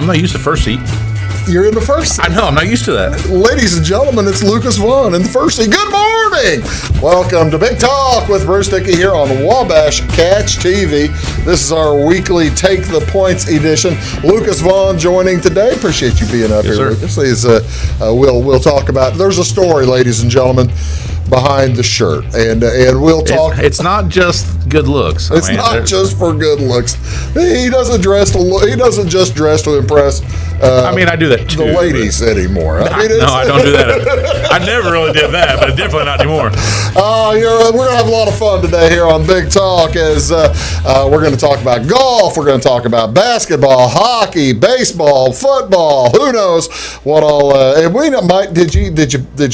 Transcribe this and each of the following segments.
not used to first seat. You're in the first seat. I know, I'm not used to that. Ladies and gentlemen, it's Lucas Vaughan in the first seat. Good morning! Welcome to Big Talk with Bruce Dickey here on Wabash Catch TV. This is our weekly Take the Points edition. Lucas Vaughan joining today. Appreciate you being up here, sir. Lucas. We'll talk about, there's a story, ladies and gentlemen, behind the shirt, and we'll talk. It's not just good looks. It's not just for good looks. He doesn't just dress to impress. I do that too. The ladies anymore. No, I don't do that. I never really did that, but definitely not anymore. We're going to have a lot of fun today here on Big Talk as we're going to talk about golf. We're going to talk about basketball, hockey, baseball, football. Who knows what all? And we might. Did you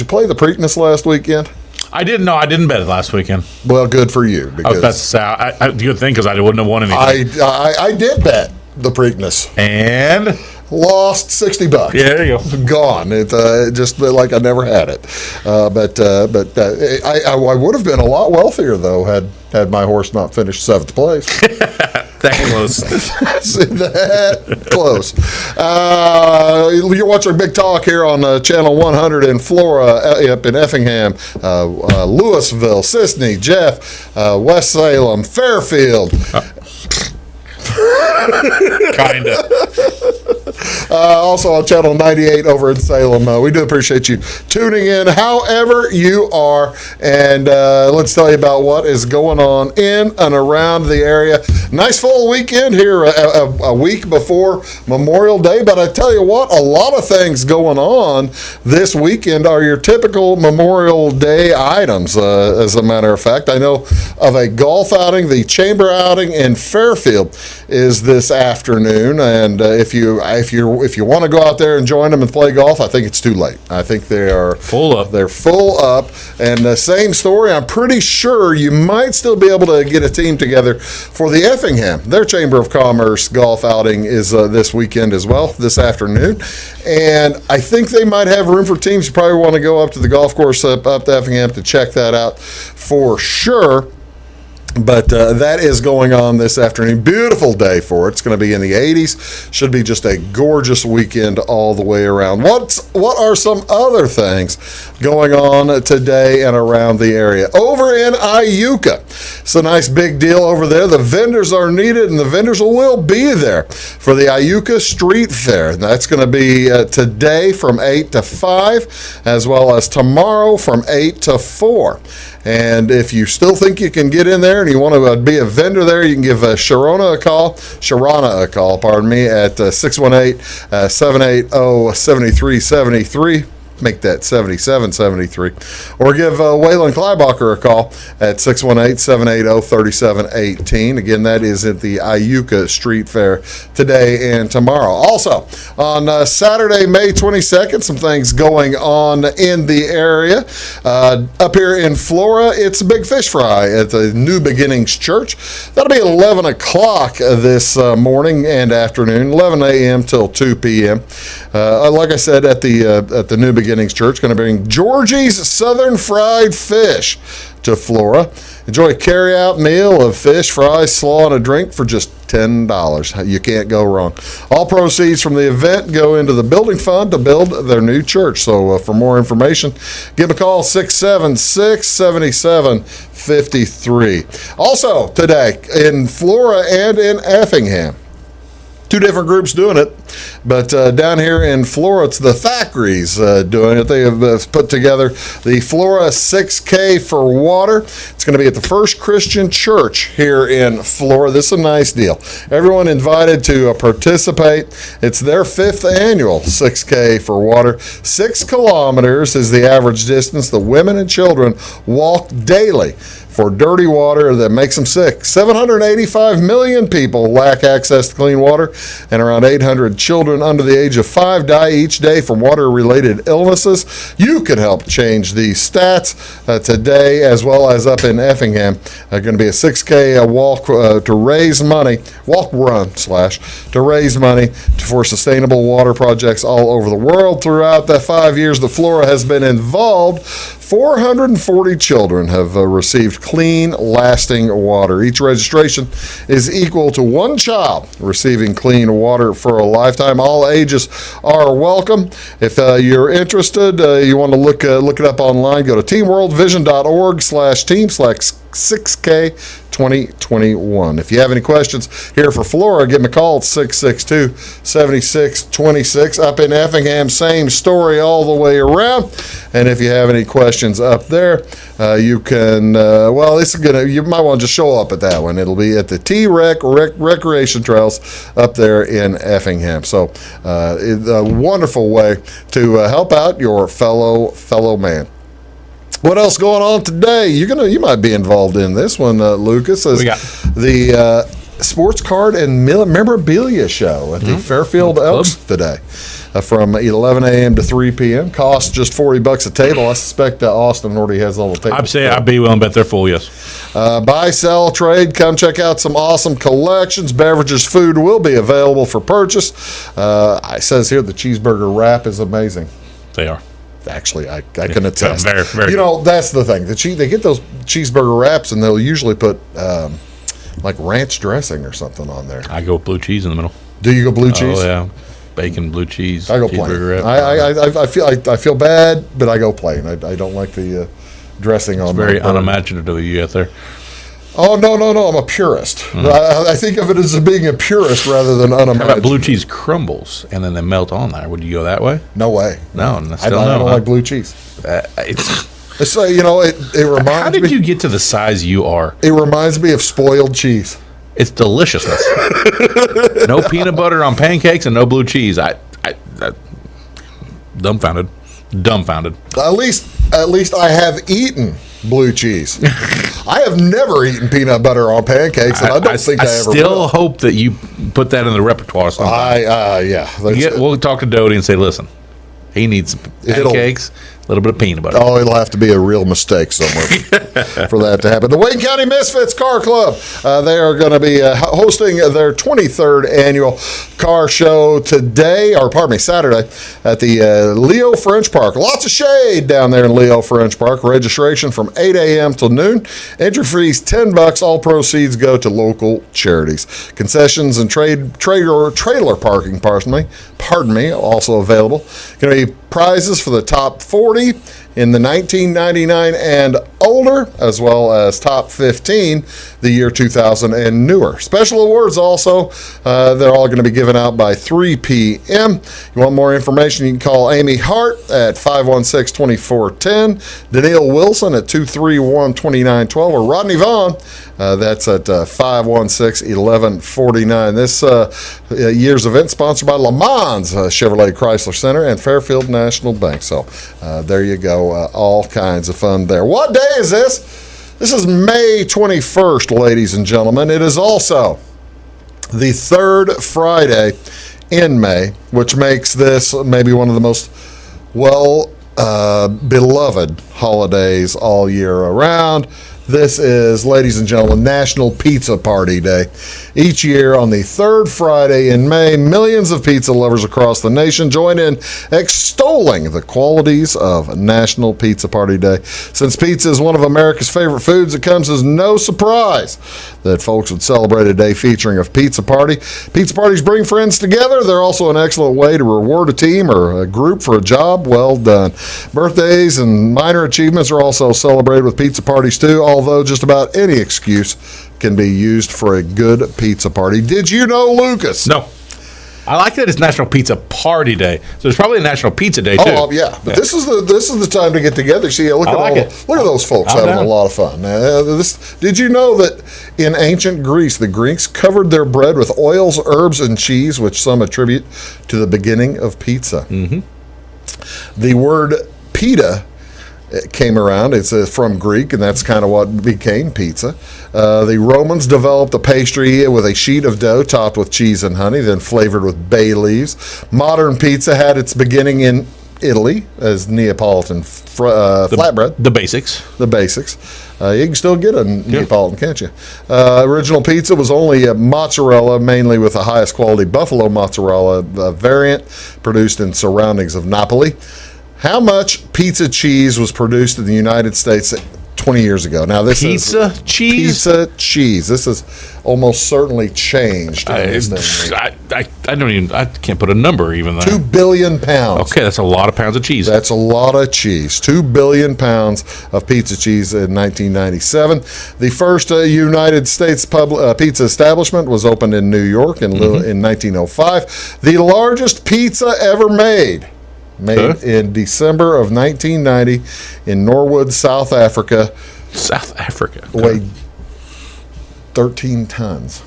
play the Preakness last weekend? I didn't know. I didn't bet it last weekend. Well, good for you. Because that's good thing because I wouldn't have won anything. I did bet the Preakness and lost $60. Yeah, there you go. Gone. It just like I never had it. But I would have been a lot wealthier though had my horse not finished 7th place. That close. That close. You're watching Big Talk here on Channel 100 in Flora, up in Effingham, Louisville, Sisney, Jeff, West Salem, Fairfield. Kinda. Also on Channel 98 over in Salem. We do appreciate you tuning in however you are. And let's tell you about what is going on in and around the area. Nice full weekend here a week before Memorial Day. But I tell you what, a lot of things going on this weekend are your typical Memorial Day items. As a matter of fact, I know of a golf outing. The Chamber outing in Fairfield is this afternoon. And if you want to go out there and join them and play golf, I think it's too late. I think they are full up. They're full up. And the same story, I'm pretty sure you might still be able to get a team together for the Effingham. Their Chamber of Commerce golf outing is this weekend as well, this afternoon. And I think they might have room for teams. You probably want to go up to the golf course up to Effingham to check that out for sure. But that is going on this afternoon. Beautiful day for it. It's going to be in the 80s. Should be just a gorgeous weekend all the way around. What are some other things going on today and around the area? Over in Iuka, it's a nice big deal over there. The vendors are needed, and the vendors will be there for the Iuka Street Fair. And that's going to be today from 8 to 5, as well as tomorrow from 8 to 4. And if you still think you can get in there and you want to be a vendor there, you can give Sharona a call, at 618-780-7373. Make that 7773. Or give Waylon Kleibacher a call at 618-780-3718. Again, that is at the Iuka Street Fair today and tomorrow. Also, on Saturday, May 22nd, some things going on in the area. Up here in Flora, it's a big fish fry at the New Beginnings Church. That'll be at 11 o'clock this morning and afternoon, 11 a.m. till 2 p.m. Like I said, at the New Beginnings Church, going to bring Georgie's Southern Fried Fish to Flora. Enjoy a carry-out meal of fish, fries, slaw, and a drink for just $10. You can't go wrong. All proceeds from the event go into the building fund to build their new church. So for more information, give a call, 676-7753. Also today in Flora and in Effingham, two different groups doing it, but down here in Flora, it's the Thackeray's doing it. They have put together the Flora 6K for Water. It's going to be at the First Christian Church here in Flora. This is a nice deal. Everyone invited to participate. It's their 5th annual 6K for Water. 6 kilometers is the average distance the women and children walk daily for dirty water that makes them sick. 785 million people lack access to clean water, and around 800 children under the age of 5 die each day from water-related illnesses. You can help change these stats today, as well as up in Effingham. Going to be a 6K walk to raise money, to raise money for sustainable water projects all over the world. Throughout the 5 years that Flora has been involved, 440 children have received clean, lasting water. Each registration is equal to one child receiving clean water for a lifetime. All ages are welcome. If you're interested, you want to look it up online, go to teamworldvision.org/team/6K2021. If you have any questions here for Flora, give me a call at 662-7626. Up in Effingham, same story all the way around. And if you have any questions up there, you can, you might want to just show up at that one. It'll be at the T-Rec Recreation Trails up there in Effingham. So it's a wonderful way to help out your fellow man. What else going on today? You might be involved in this one, Lucas. As we got the sports card and memorabilia show at the Fairfield Elks today, from 11 a.m. to 3 p.m. Cost just $40 a table. I suspect that Austin already has all the tables. I'd be willing to bet they're full. Yes. Buy, sell, trade. Come check out some awesome collections. Beverages, food will be available for purchase. It says here the cheeseburger wrap is amazing. They are. Actually, I can attest. Very, very that's the thing. They get those cheeseburger wraps, and they'll usually put like ranch dressing or something on there. I go with blue cheese in the middle. Do you go blue cheese? Oh yeah, bacon, blue cheese. I go plain. I feel bad, but I go plain. I don't like the dressing on. It's very unimaginative you get there. Oh no! I'm a purist. I think of it as being a purist rather than unimaginative. How about blue cheese crumbles and then they melt on there? Would you go that way? No way. No, I don't like blue cheese. It's it reminds me. How did you get to the size you are? It reminds me of spoiled cheese. It's deliciousness. No peanut butter on pancakes and no blue cheese. I dumbfounded. At least I have eaten blue cheese. I have never eaten peanut butter on pancakes, and I don't think I ever will. I still hope that you put that in the repertoire sometime. We'll talk to Doty and say, listen, he needs some pancakes, a little bit of peanut butter. Oh, it'll have to be a real mistake somewhere for that to happen. The Wayne County Misfits Car Club, they are going to be hosting their 23rd annual car show Saturday at the Leo French Park. Lots of shade down there in Leo French Park. Registration from 8 a.m. till noon. Entry fees $10. All proceeds go to local charities. Concessions and trailer parking, pardon me, also available. Going to be prizes for the top 40 in the 1999 and older, as well as top 15 the year 2000 and newer. Special awards also, they're all going to be given out by 3 p.m. You want more information, you can call Amy Hart at 516-2410, Danielle Wilson at 231-2912, or Rodney Vaughan, that's at 516-1149. This year's event sponsored by Le Mans Chevrolet Chrysler Center and Fairfield National Bank. So there you go. All kinds of fun there. What day is this? This is May 21st, ladies and gentlemen. It is also the third Friday in May, which makes this maybe one of the most beloved holidays all year around. This is, ladies and gentlemen, National Pizza Party Day. Each year on the third Friday in May, millions of pizza lovers across the nation join in extolling the qualities of National Pizza Party Day. Since pizza is one of America's favorite foods, it comes as no surprise that folks would celebrate a day featuring a pizza party. Pizza parties bring friends together. They're also an excellent way to reward a team or a group for a job well done. Birthdays and minor achievements are also celebrated with pizza parties too, although just about any excuse can be used for a good pizza party. Did you know, Lucas? No. I like that it's National Pizza Party Day. So there's probably a National Pizza Day too. Oh yeah, but this is the time to get together. See, look at those folks having a lot of fun. Did you know that in ancient Greece, the Greeks covered their bread with oils, herbs, and cheese, which some attribute to the beginning of pizza? Mm-hmm. The word pita came around. It's from Greek, and that's kind of what became pizza. The Romans developed a pastry with a sheet of dough topped with cheese and honey, then flavored with bay leaves. Modern pizza had its beginning in Italy as Neapolitan flatbread. The basics. The basics. You can still get a Neapolitan, can't you? Original pizza was only mozzarella, mainly with the highest quality buffalo mozzarella variant, produced in surroundings of Napoli. How much pizza cheese was produced in the United States 20 years ago? Now, this Pizza is cheese? Pizza cheese. This is almost certainly changed. I don't even. I can't put a number even there. 2 billion pounds. Okay, that's a lot of pounds of cheese. That's a lot of cheese. 2 billion pounds of pizza cheese in 1997. The first United States pizza establishment was opened in New York in 1905. The largest pizza ever made in December of 1990 in Norwood, South Africa. South Africa. Weighed 13 tons.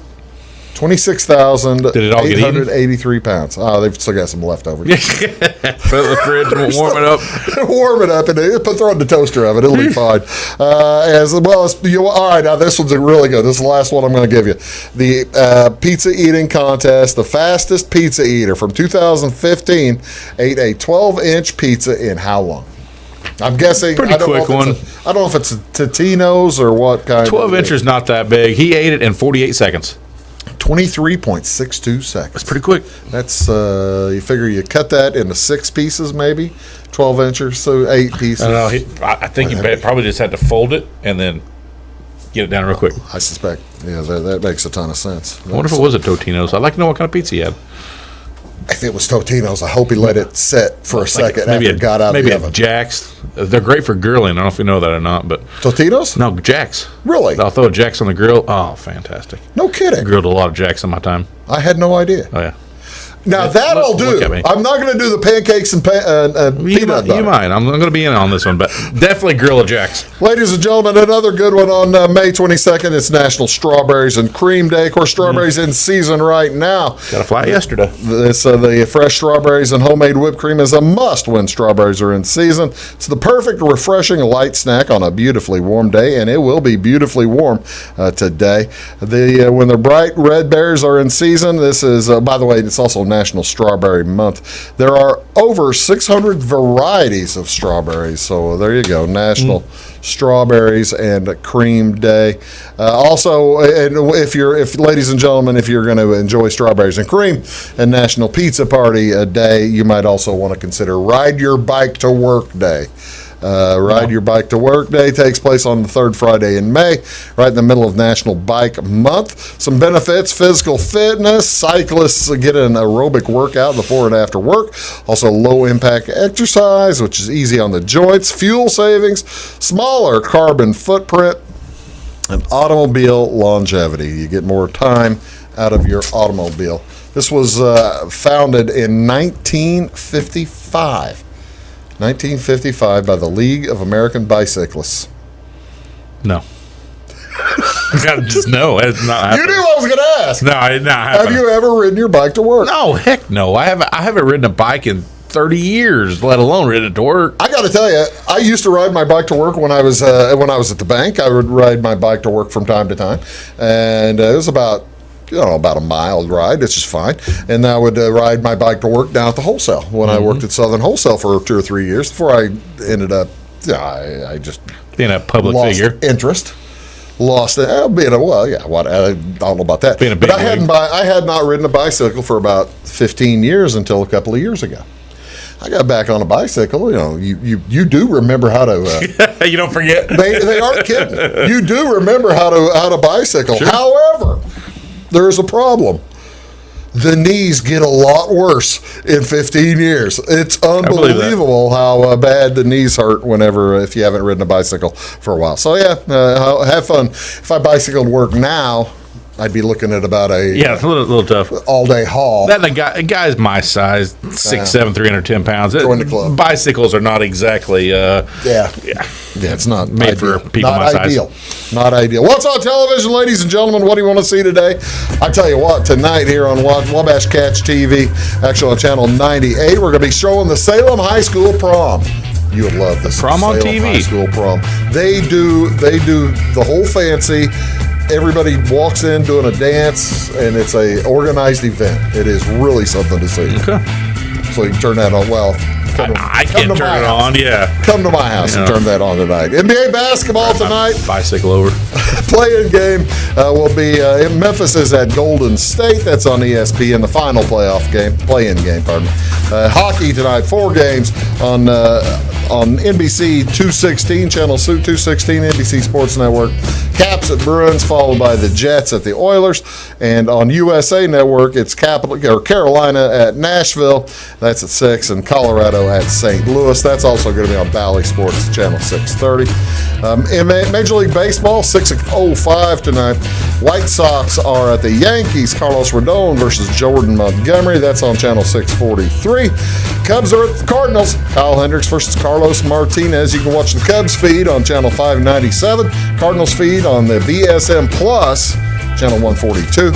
Did it all get eaten? 26,883 pounds. Oh, they've still got some leftovers. Put it in the fridge and warm it up. Warm it up and throw it in the toaster oven. It'll be fine. As well as all right. Now this one's really good. This is the last one I'm going to give you. The pizza eating contest. The fastest pizza eater from 2015 ate a 12-inch pizza in how long? I'm guessing. Pretty quick one. I don't know if it's Totino's or what kind. 12 inches not that big. He ate it in 48 seconds. 23.62 seconds. That's pretty quick. That's you figure you cut that into 6 pieces, maybe 12 inches, so 8 pieces. I think he probably just had to fold it and then get it down real quick. I suspect. Yeah, that makes a ton of sense. I wonder if it was a Totino's. I'd like to know what kind of pizza he had. If it was Totino's, I hope he let it set for a second after it got out of the oven. Maybe Jack's. They're great for grilling. I don't know if you know that or not, but Totino's? No, Jack's. Really? I'll throw a Jack's on the grill. Oh, fantastic! No kidding. Grilled a lot of Jack's in my time. I had no idea. Oh yeah. Now that I'll do. I'm not going to do the pancakes and peanut butter. You might. I'm going to be in on this one, but definitely grill a Jack's. Ladies and gentlemen, another good one on May 22nd. It's National Strawberries and Cream Day. Of course, strawberries in season right now. Got a flight yesterday. The fresh strawberries and homemade whipped cream is a must when strawberries are in season. It's the perfect, refreshing, light snack on a beautifully warm day, and it will be beautifully warm today. When the bright red berries are in season, this is, by the way, it's also National Strawberry Month. There are over 600 varieties of strawberries, so there you go. National Strawberries and Cream Day. Also, and ladies and gentlemen, if you're going to enjoy strawberries and cream and National Pizza Party Day, you might also want to consider Ride Your Bike to Work Day. Ride Your Bike to Work Day takes place on the third Friday in May, right in the middle of National Bike Month. Some benefits: physical fitness, cyclists get an aerobic workout before and after work. Also, low impact exercise, which is easy on the joints. Fuel savings, smaller carbon footprint, and automobile longevity. You get more time out of your automobile. This was founded in 1955. 1955 by the League of American Bicyclists. No. Just no. It's not happening. You knew I was going to ask. No, I did not happen. Have you ever ridden your bike to work? No, heck no. I haven't ridden a bike in 30 years, let alone ridden it to work. I got to tell you, I used to ride my bike to work when I was at the bank. I would ride my bike to work from time to time, and it was about a mile ride. It's just fine. And I would ride my bike to work down at the wholesale when I worked at Southern Wholesale for 2 or 3 years before I ended up, I just being a public lost figure. Interest. Lost it. I don't know about that. Being a big but I had not ridden a bicycle for about 15 years until a couple of years ago. I got back on a bicycle. You do remember how to. You don't forget. They aren't kidding. You do remember how to bicycle. Sure. However, there's a problem. The knees get a lot worse in 15 years. It's unbelievable how bad the knees hurt if you haven't ridden a bicycle for a while. So yeah, have fun. If I bicycle to work now, I'd be looking at about a little tough all-day haul. That a guy's my size, 6'7", 310 pounds. Join the club. Bicycles are not exactly it's not made ideal. for people my size. Not ideal. What's on television, ladies and gentlemen? What do you want to see today? I tell you what, tonight here on Wabash Catch TV, actually on Channel 98, we're going to be showing the Salem High School prom. You would love this. Prom on TV. High School prom. They do the whole fancy. Everybody walks in doing a dance, and it's a organized event. It is really something to see. Okay. So you can turn that on. Well, I can't turn it on. Yeah. Come to my house and turn that on tonight. NBA basketball tonight. Bicycle over. Play-in game will be in Memphis is at Golden State. That's on ESPN. The final play-in game. Pardon me. Hockey tonight. 4 games on NBC 216, channel 216, NBC Sports Network. Caps at Bruins, followed by the Jets at the Oilers, and on USA Network, it's Carolina at Nashville. That's at 6, and Colorado at St. Louis. That's also going to be on Bally Sports, channel 630. In Major League Baseball, 6:05 tonight. White Sox are at the Yankees. Carlos Rodon versus Jordan Montgomery. That's on channel 643. Cubs are at the Cardinals. Kyle Hendricks versus Carlos Martinez. You can watch the Cubs feed on channel 597. Cardinals feed on the BSM Plus, channel 142.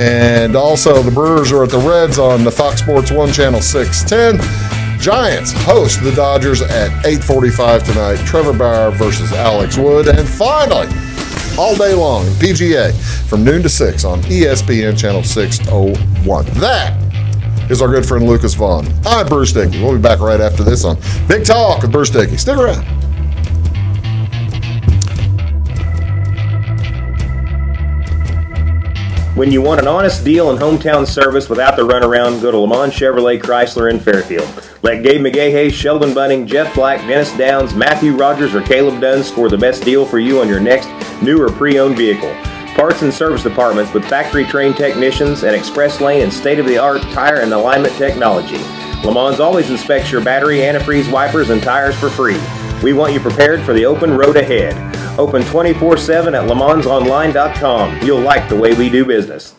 And also the Brewers are at the Reds on the Fox Sports 1, channel 610. Giants host the Dodgers at 8:45 tonight. Trevor Bauer versus Alex Wood. And finally, all day long, PGA from noon to 6 on ESPN channel 601. That is our good friend Lucas Vaughan. I'm Bruce Dickey. We'll be back right after this on Big Talk with Bruce Dickey. Stick around. When you want an honest deal and hometown service without the runaround, go to Lamont Chevrolet Chrysler in Fairfield. Let Gabe McGahey, Sheldon Bunning, Jeff Black, Dennis Downs, Matthew Rogers, or Caleb Dunn score the best deal for you on your next new or pre-owned vehicle. Parts and service departments with factory-trained technicians and express lane and state-of-the-art tire and alignment technology. Lamont always inspects your battery, antifreeze, wipers, and tires for free. We want you prepared for the open road ahead. Open 24/7 at LeMansOnline.com. You'll like the way we do business.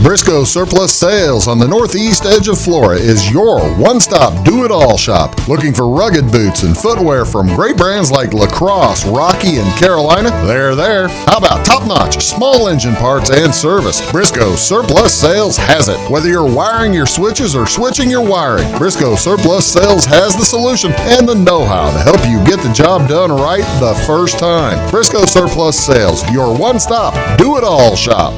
Briscoe Surplus Sales on the northeast edge of Flora is your one-stop do-it-all shop. Looking for rugged boots and footwear from great brands like Lacrosse, Rocky, and Carolina? They're there. How about top-notch small engine parts and service? Briscoe Surplus Sales has it. Whether you're wiring your switches or switching your wiring, Briscoe Surplus Sales has the solution and the know-how to help you get the job done right the first time. Briscoe Surplus Sales, your one-stop do-it-all shop.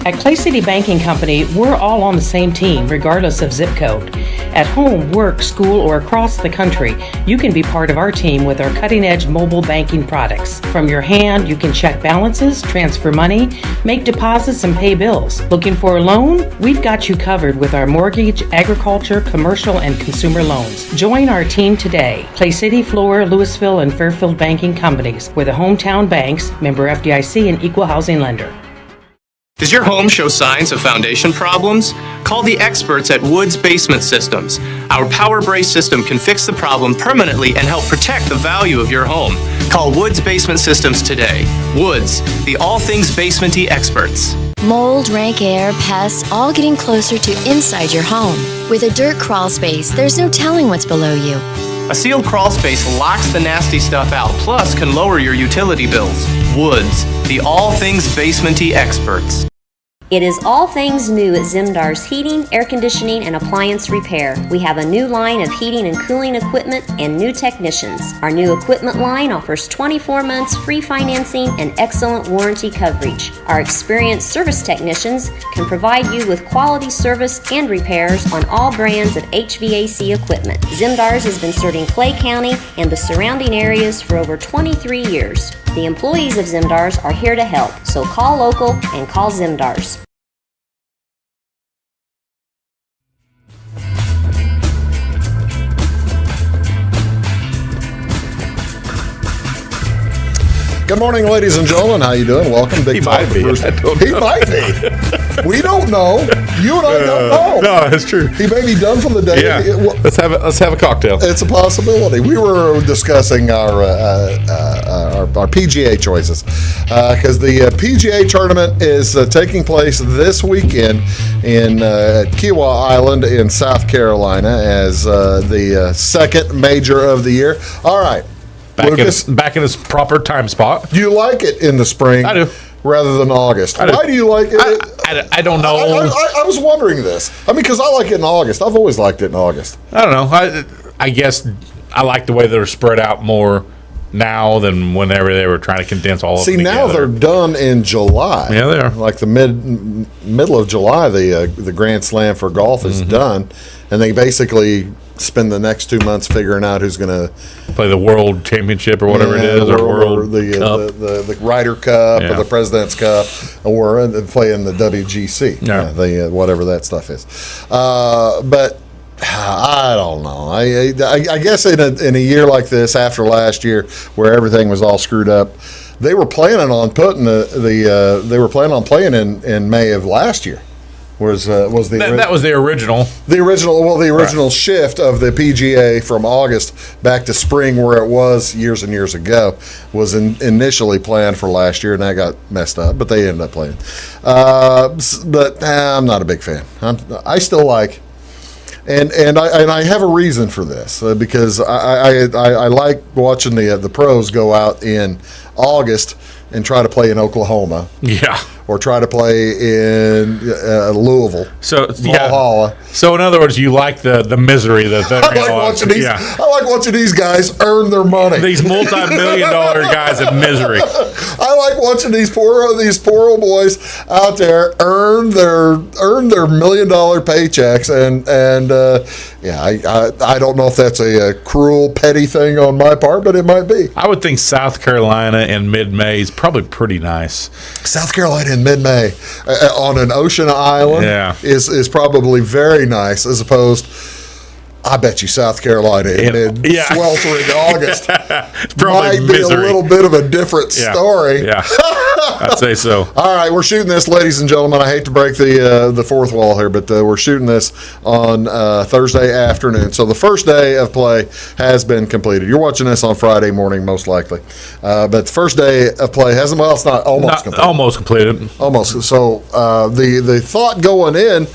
At Clay City Banking Company, we're all on the same team, regardless of zip code. At home, work, school, or across the country, you can be part of our team with our cutting-edge mobile banking products. From your hand, you can check balances, transfer money, make deposits, and pay bills. Looking for a loan? We've got you covered with our mortgage, agriculture, commercial, and consumer loans. Join our team today. Clay City, Flora, Louisville, and Fairfield Banking Companies. We're the hometown banks, member FDIC, and equal housing lender. Does your home show signs of foundation problems? Call the experts at Woods Basement Systems. Our Power Brace system can fix the problem permanently and help protect the value of your home. Call Woods Basement Systems today. Woods, the all things basement-y experts. Mold, rank air, pests, all getting closer to inside your home. With a dirt crawl space, there's no telling what's below you. A sealed crawl space locks the nasty stuff out, plus can lower your utility bills. Woods, the all things basement-y experts. It is all things new at Zimdar's Heating, Air Conditioning, and Appliance Repair. We have a new line of heating and cooling equipment and new technicians. Our new equipment line offers 24 months free financing and excellent warranty coverage. Our experienced service technicians can provide you with quality service and repairs on all brands of HVAC equipment. Zimdar's has been serving Clay County and the surrounding areas for over 23 years. The employees of Zimdar's are here to help, so call local and call Zimdar's. Good morning, ladies and gentlemen. How you doing? Welcome. Big He Talk might be. with Bruce. I don't He know. might be. We don't know. You and I don't know. No, it's true. He may be done for the day. Yeah. Well, Let's have a cocktail. it's a possibility. We were discussing our PGA choices because the PGA tournament is taking place this weekend in Kiawah Island in South Carolina as the second major of the year. All right. Lucas, Back in its proper time spot. do you like it in the spring? I do. Rather than August. I do. Why do you like it? I don't know. I was wondering this. I mean, because I like it in August. I've always liked it in August. I don't know. I guess I like the way they're spread out more now than whenever they were trying to condense all of them now together. they're done in July. Yeah, they are. Like the middle of July, the Grand Slam for golf is done, and they basically spend the next 2 months figuring out who's going to play the World Championship or whatever it is, or World Cup. the Ryder Cup or the President's Cup, or play in the WGC, whatever that stuff is. But I don't know. I guess in a year like this, after last year where everything was all screwed up, they were planning on putting playing in May of last year. That was the original shift of the PGA from August back to spring, where it was years and years ago, was initially planned for last year, and that got messed up, but they ended up playing. But I'm not a big fan. I still like, and I have a reason for this, because I like watching the pros go out in August and try to play in Oklahoma. Yeah. Or try to play in Louisville. Valhalla. So in other words, you like the misery that they're I like watching these guys earn their money. These multi-million-dollar guys in misery. I like watching these poor old boys out there earn their $1 million paychecks, and I don't know if that's a cruel, petty thing on my part, but it might be. I would think South Carolina in mid-May is probably pretty nice. South Carolina in mid-May on an ocean island is probably very nice, as opposed, I bet you South Carolina in sweltering August might be a little bit of a different story. Yeah, I'd say so. All right, we're shooting this, ladies and gentlemen. I hate to break the fourth wall here, but we're shooting this on Thursday afternoon. So the first day of play has been completed. You're watching this on Friday morning, most likely. But the first day of play hasn't. Well, it's not almost completed. Almost completed. Almost. So the thought going in,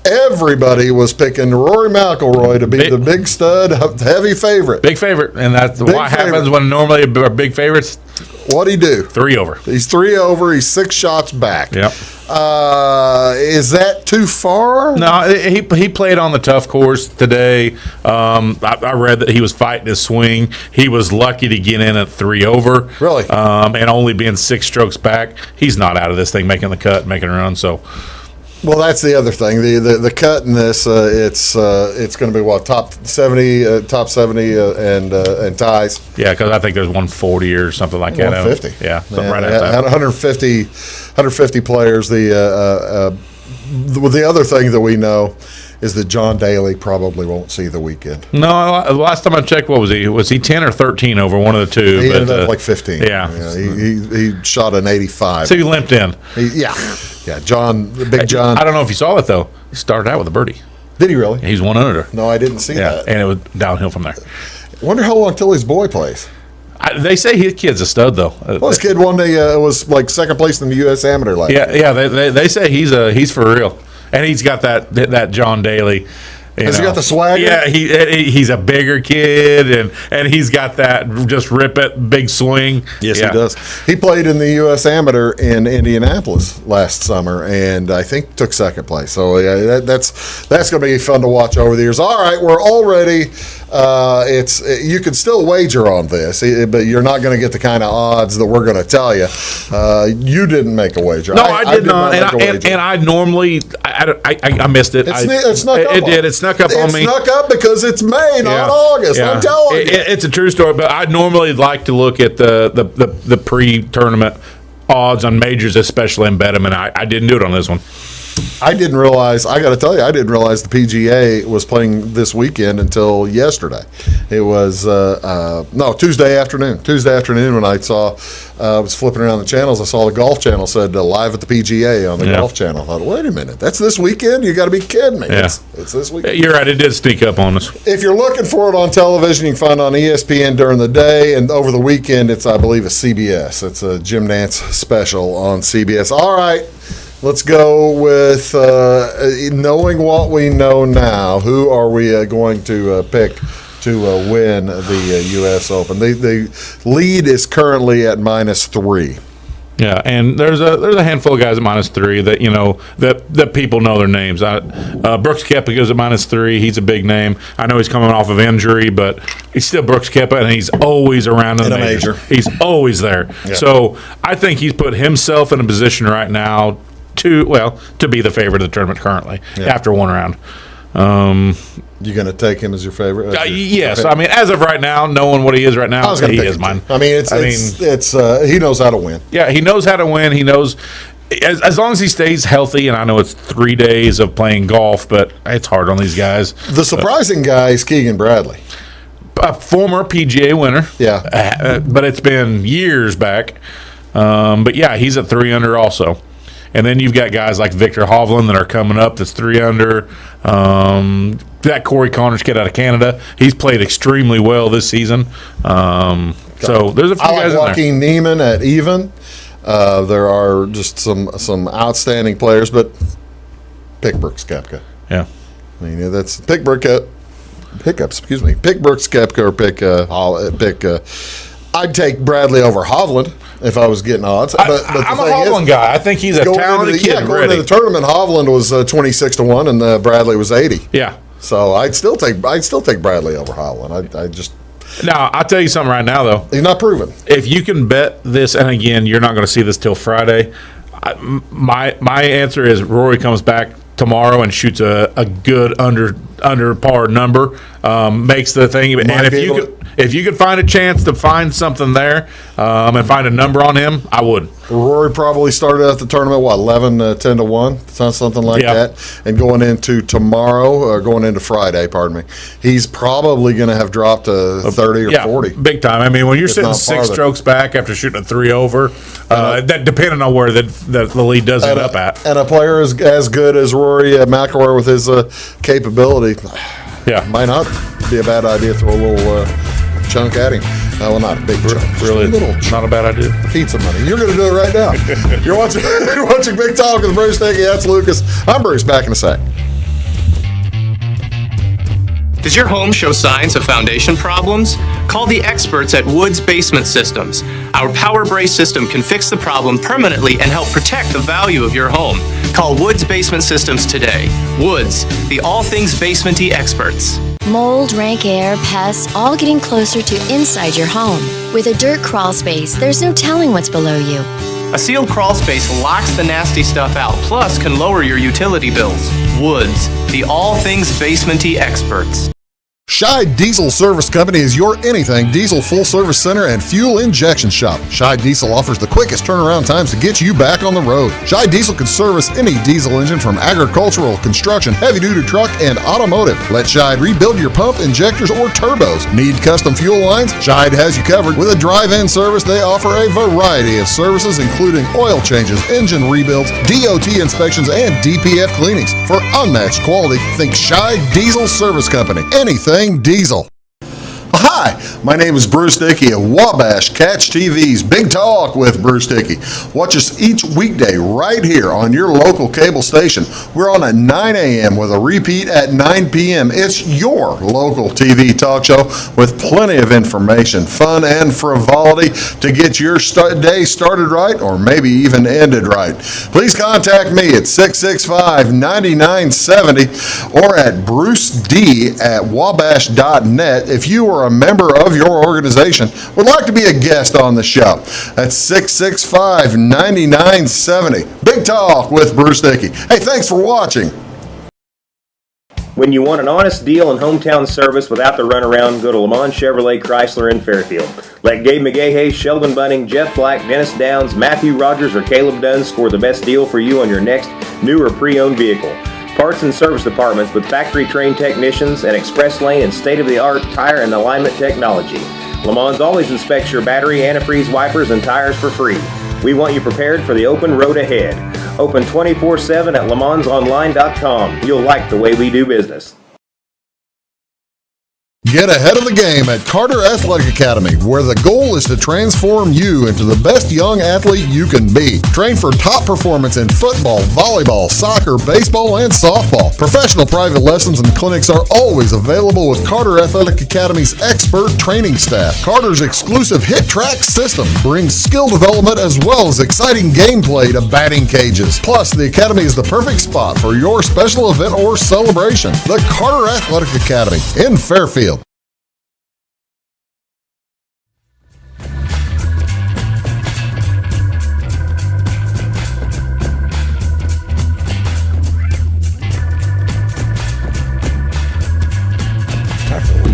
everybody was picking Rory McIlroy to be the big stud, heavy favorite. Big favorite, and that's what happens when normally a big favorites. What'd he do? 3 over. He's 3 over. He's 6 shots back. Yep. Is that too far? No, he played on the tough course today. I read that he was fighting his swing. He was lucky to get in at 3 over. Really? And only being 6 strokes back. He's not out of this thing making the cut, making a run. So. Well, that's the other thing. The cut in this, it's going to be what, top 70 and ties. Yeah, because I think there's 140 or something like that. 150. Yeah, something right at that. 150 players. The other thing that we know is that John Daly probably won't see the weekend. No, last time I checked, what was he? Was he 10 or 13 over, one of the two? He ended up like 15. Yeah. He shot an 85. So he limped in. Yeah, John, Big John. I don't know if you saw it, though. He started out with a birdie. Did he really? He's 1 under. No, I didn't see that. And it was downhill from there. Wonder how long till his boy plays. They say his kid's a stud, though. Well, his kid one day was like second place in the U.S. Amateur last year. Yeah. They say he's for real. And he's got that John Daly. Has he got the swagger? Yeah, he's a bigger kid, and he's got that just rip it, big swing. Yes, he does. He played in the U.S. Amateur in Indianapolis last summer, and I think took second place. So that's going to be fun to watch over the years. All right, we're already. You can still wager on this, but you're not going to get the kind of odds that we're going to tell you. You didn't make a wager. No, I did not. And I normally I missed it. It snuck up. It did. It snuck up on me. It snuck up because it's May, not August. I'm telling you. It's a true story. But I normally like to look at the pre-tournament odds on majors, especially, and bet them. And I didn't do it on this one. I didn't realize, I got to tell you, I didn't realize the PGA was playing this weekend until yesterday. It was, Tuesday afternoon. Tuesday afternoon when I was flipping around the channels, I saw the Golf Channel said live at the PGA on the Golf Channel. I thought, wait a minute, that's this weekend? You got to be kidding me. Yeah. It's this weekend. You're right, it did sneak up on us. If you're looking for it on television, you can find it on ESPN during the day, and over the weekend, it's, I believe, a CBS. It's a Jim Nance special on CBS. All right. Let's go with knowing what we know now. Who are we going to pick to win the U.S. Open? The lead is currently at -3. Yeah, and there's a handful of guys at -3 that that people know their names. Brooks Koepka goes at -3. He's a big name. I know he's coming off of injury, but he's still Brooks Koepka, and he's always around in the major. He's always there. Yeah. So I think he's put himself in a position right now to be the favorite of the tournament currently after one round. You going to take him as your favorite? Yes. Okay. I mean, as of right now, knowing what he is right now, he is mine. I mean, it's he knows how to win. Yeah, he knows how to win. He knows as long as he stays healthy. And I know it's 3 days of playing golf, but it's hard on these guys. The surprising guy is Keegan Bradley, a former PGA winner. Yeah, but it's been years back. But yeah, he's at 3 under also. And then you've got guys like Victor Hovland that are coming up. That's 3 under. That Corey Connors kid out of Canada, he's played extremely well this season. So there's a few guys in there. Joaquin Neiman at even. There are just some outstanding players, but pick Brooks Koepka. Yeah, I mean that's pick Brooks Koepka or pick. I'd take Bradley over Hovland if I was getting odds. I'm a Hovland guy. I think he's a talented kid. Going into the tournament, Hovland was 26-1, and Bradley was 80. Yeah. So I'd still take Bradley over Hovland. Now I'll tell you something right now though. He's not proven. If you can bet this, and again, you're not going to see this till Friday. My answer is Rory comes back tomorrow and shoots a good under par number, makes the thing. And if you could find a chance to find something there and find a number on him, I would. Rory probably started at the tournament, 11-10-1, something like that. And going into Friday, he's probably going to have dropped to 30 or 40. Big time. I mean, when you're sitting 6 strokes back after shooting a 3 over, that depending on where the lead does end up at. And a player as good as Rory McIlroy with his capability, might not be a bad idea to throw a little chunk at him. Well, not a big chunk. Really, not a bad idea. Pizza money. You're going to do it right now. You're watching Big Talk with Bruce Dickey. That's Lucas. I'm Bruce. Back in a sec. Does your home show signs of foundation problems? Call the experts at Woods Basement Systems. Our Power Brace system can fix the problem permanently and help protect the value of your home. Call Woods Basement Systems today. Woods, the all things basement-y experts. Mold, rank air, pests, all getting closer to inside your home. With a dirt crawl space, there's no telling what's below you. A sealed crawl space locks the nasty stuff out, plus can lower your utility bills. Woods, the all things basement-y experts. Scheid Diesel Service Company is your anything diesel full-service center and fuel injection shop. Scheid Diesel offers the quickest turnaround times to get you back on the road. Scheid Diesel can service any diesel engine from agricultural, construction, heavy-duty truck, and automotive. Let Scheid rebuild your pump, injectors, or turbos. Need custom fuel lines? Scheid has you covered. With a drive-in service, they offer a variety of services, including oil changes, engine rebuilds, DOT inspections, and DPF cleanings. For unmatched quality, think Scheid Diesel Service Company. Anything diesel. Hi, my name is Bruce Dickey of Wabash Catch TV's Big Talk with Bruce Dickey. Watch us each weekday right here on your local cable station. We're on at 9 a.m. with a repeat at 9 p.m. It's your local TV talk show with plenty of information, fun, and frivolity to get your day started right or maybe even ended right. Please contact me at 665-9970 or at bruced@wabash.net if you are a member of your organization would like to be a guest on the show. That's 665-9970. Big Talk with Bruce Dickey. Hey, thanks for watching. When you want an honest deal and hometown service without the runaround, go to Lamont Chevrolet Chrysler in Fairfield. Let Gabe McGahey, Sheldon Bunning, Jeff Black, Dennis Downs, Matthew Rogers, or Caleb Dunn score the best deal for you on your next new or pre-owned vehicle. Parts and service departments with factory-trained technicians and express lane and state-of-the-art tire and alignment technology. Lamont always inspects your battery, antifreeze, wipers, and tires for free. We want you prepared for the open road ahead. Open 24/7 at LeMansOnline.com. You'll like the way we do business. Get ahead of the game at Carter Athletic Academy, where the goal is to transform you into the best young athlete you can be. Train for top performance in football, volleyball, soccer, baseball, and softball. Professional private lessons and clinics are always available with Carter Athletic Academy's expert training staff. Carter's exclusive Hit Track system brings skill development as well as exciting gameplay to batting cages. Plus, the Academy is the perfect spot for your special event or celebration. The Carter Athletic Academy in Fairfield.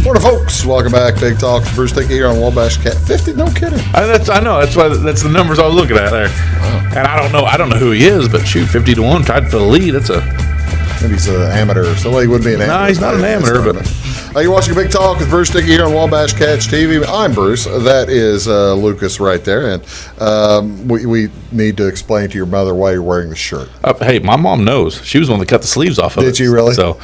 Morning, folks. Welcome back. Big Talk. Bruce Dickey here on Wabash Cat 50. No kidding. I know. That's the numbers I was looking at there. Wow. And I don't know who he is, but shoot, 50-1 tied for the lead. Maybe he's an amateur. So he wouldn't be an amateur. No, he's not an amateur. But you're watching Big Talk with Bruce Dickey here on Wabash Cats TV. I'm Bruce. That is Lucas right there. And we need to explain to your mother why you're wearing the shirt. Hey, my mom knows. She was the one that cut the sleeves off of it. Did you really? So.